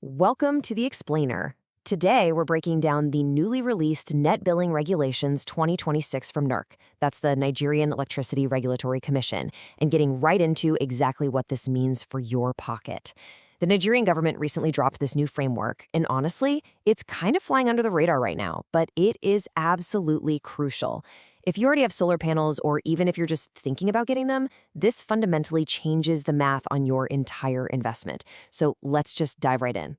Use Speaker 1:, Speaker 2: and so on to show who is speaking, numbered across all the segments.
Speaker 1: Welcome to the Explainer. Today, we're breaking down the newly released Net Billing Regulations 2026 from Nerc. That's the Nigerian Electricity Regulatory Commission, and getting right into exactly what this means for your pocket. The Nigerian government recently dropped this new framework, and honestly, it's kind of flying under the radar right now, but it is absolutely crucial. If you already have solar panels, or even if you're just thinking about getting them, this fundamentally changes the math on your entire investment. So let's just dive right in.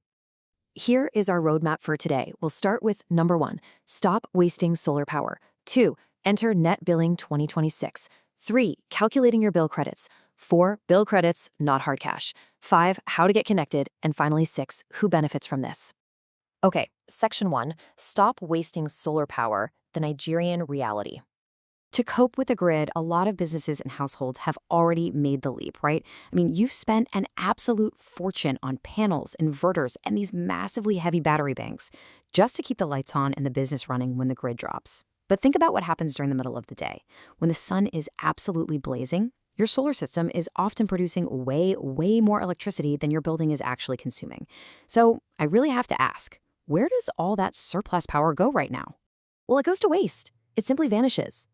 Speaker 1: Here is our roadmap for today. We'll start with number 1, stop wasting solar power. 2, enter Net Billing 2026. 3, calculating your bill credits. 4, bill credits, not hard cash. 5, how to get connected. And finally 6, who benefits from this. Okay, section 1, stop wasting solar power, the Nigerian reality. To cope with the grid, a lot of businesses and households have already made the leap, right? I mean, you've spent an absolute fortune on panels, inverters, and these massively heavy battery banks just to keep the lights on and the business running when the grid drops. But think about what happens during the middle of the day. When the sun is absolutely blazing, your solar system is often producing way more electricity than your building is actually consuming. So I really have to ask, where does all that surplus power go right now? Well, it goes to waste. It simply vanishes.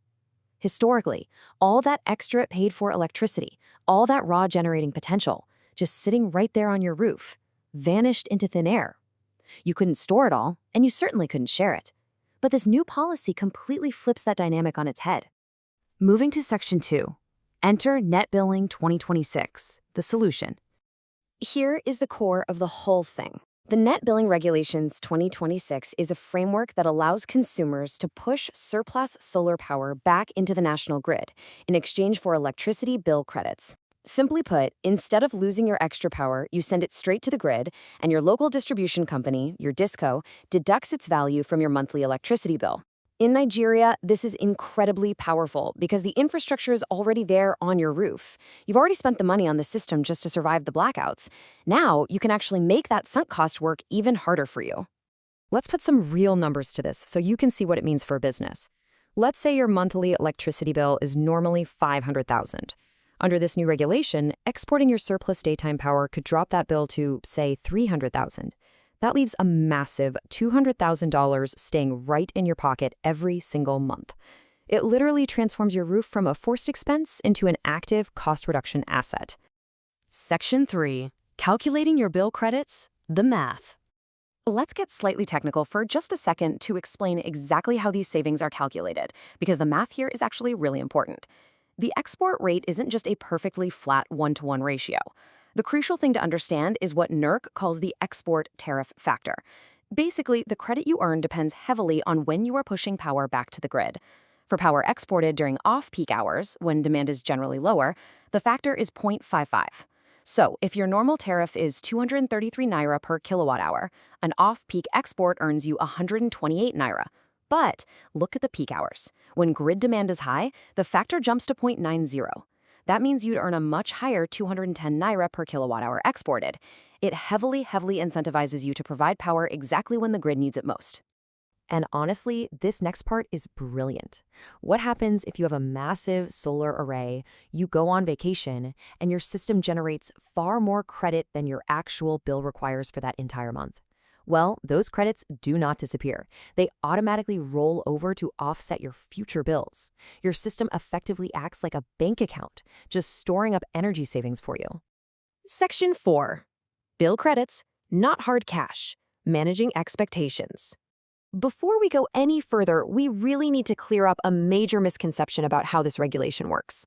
Speaker 1: Historically, all that extra paid-for electricity, all that raw generating potential, just sitting right there on your roof, vanished into thin air. You couldn't store it all, and you certainly couldn't share it. But this new policy completely flips that dynamic on its head. Moving to Section 2, enter Net Billing 2026, the solution. Here is the core of the whole thing. The Net Billing Regulations 2026 is a framework that allows consumers to push surplus solar power back into the national grid in exchange for electricity bill credits. Simply put, instead of losing your extra power, you send it straight to the grid, and your local distribution company, your DISCO, deducts its value from your monthly electricity bill. In Nigeria, this is incredibly powerful because the infrastructure is already there on your roof. You've already spent the money on the system just to survive the blackouts. Now, you can actually make that sunk cost work even harder for you. Let's put some real numbers to this so you can see what it means for a business. Let's say your monthly electricity bill is normally $500,000. Under this new regulation, exporting your surplus daytime power could drop that bill to, say, $300,000. That leaves a massive $200,000 staying right in your pocket every single month. It literally transforms your roof from a forced expense into an active cost reduction asset. Section 3, calculating your bill credits, the math. Let's get slightly technical for just a second to explain exactly how these savings are calculated, because the math here is actually really important. The export rate isn't just a perfectly flat 1-to-1 ratio. The crucial thing to understand is what Nerc calls the export tariff factor. Basically, the credit you earn depends heavily on when you are pushing power back to the grid. For power exported during off-peak hours, when demand is generally lower, the factor is 0.55. So, if your normal tariff is 233 naira per kilowatt hour, an off-peak export earns you 128 naira. But look at the peak hours. When grid demand is high, the factor jumps to 0.90. That means you'd earn a much higher 210 naira per kilowatt hour exported. It heavily incentivizes you to provide power exactly when the grid needs it most. And honestly, this next part is brilliant. What happens if you have a massive solar array, you go on vacation, and your system generates far more credit than your actual bill requires for that entire month? Well, those credits do not disappear. They automatically roll over to offset your future bills. Your system effectively acts like a bank account, just storing up energy savings for you. Section 4, bill credits, not hard cash, managing expectations. Before we go any further, we really need to clear up a major misconception about how this regulation works.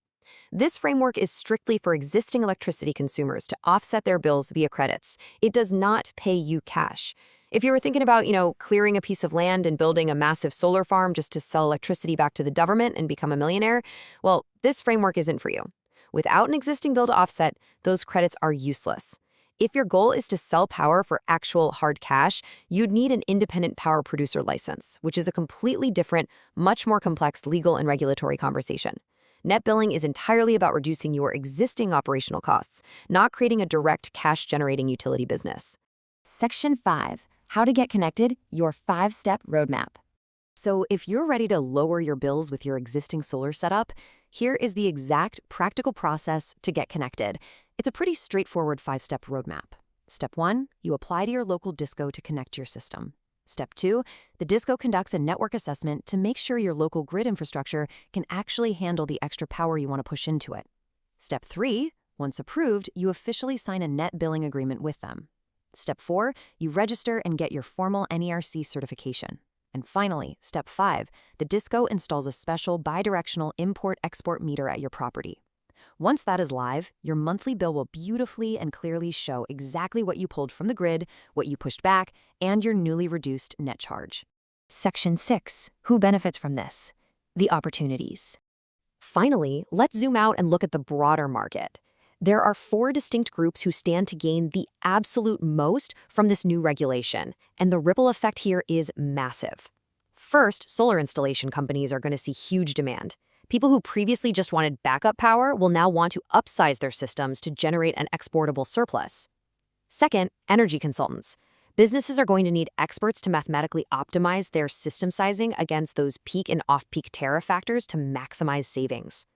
Speaker 1: This framework is strictly for existing electricity consumers to offset their bills via credits. It does not pay you cash. If you were thinking about, clearing a piece of land and building a massive solar farm just to sell electricity back to the government and become a millionaire, well, this framework isn't for you. Without an existing bill to offset, those credits are useless. If your goal is to sell power for actual hard cash, you'd need an independent power producer license, which is a completely different, much more complex legal and regulatory conversation. Net billing is entirely about reducing your existing operational costs, not creating a direct cash-generating utility business. Section 5, how to get connected, your 5-step roadmap. So if you're ready to lower your bills with your existing solar setup, here is the exact practical process to get connected. It's a pretty straightforward 5-step roadmap. Step 1, you apply to your local disco to connect your system. Step 2, the disco conducts a network assessment to make sure your local grid infrastructure can actually handle the extra power you want to push into it. Step 3, once approved, you officially sign a net billing agreement with them. Step 4, you register and get your formal NERC certification. And finally, Step 5, the disco installs a special bidirectional import-export meter at your property. Once that is live, your monthly bill will beautifully and clearly show exactly what you pulled from the grid, what you pushed back, and your newly reduced net charge. Section 6. Who benefits from this? The opportunities. Finally, let's zoom out and look at the broader market. There are 4 distinct groups who stand to gain the absolute most from this new regulation, and the ripple effect here is massive. First, solar installation companies are going to see huge demand. People who previously just wanted backup power will now want to upsize their systems to generate an exportable surplus. Second, energy consultants. Businesses are going to need experts to mathematically optimize their system sizing against those peak and off-peak tariff factors to maximize savings.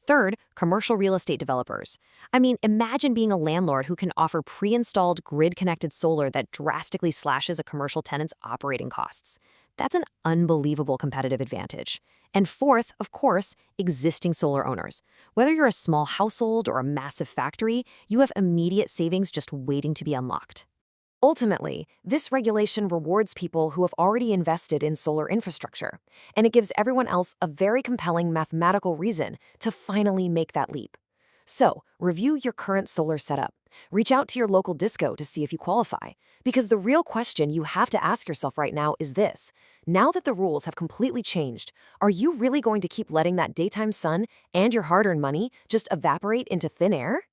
Speaker 1: Third, commercial real estate developers. Imagine being a landlord who can offer pre-installed grid-connected solar that drastically slashes a commercial tenant's operating costs. That's an unbelievable competitive advantage. And fourth, of course, existing solar owners. Whether you're a small household or a massive factory, you have immediate savings just waiting to be unlocked. Ultimately, this regulation rewards people who have already invested in solar infrastructure, and it gives everyone else a very compelling mathematical reason to finally make that leap. So, review your current solar setup. Reach out to your local disco to see if you qualify, because the real question you have to ask yourself right now is this. Now that the rules have completely changed, are you really going to keep letting that daytime sun and your hard-earned money just evaporate into thin air?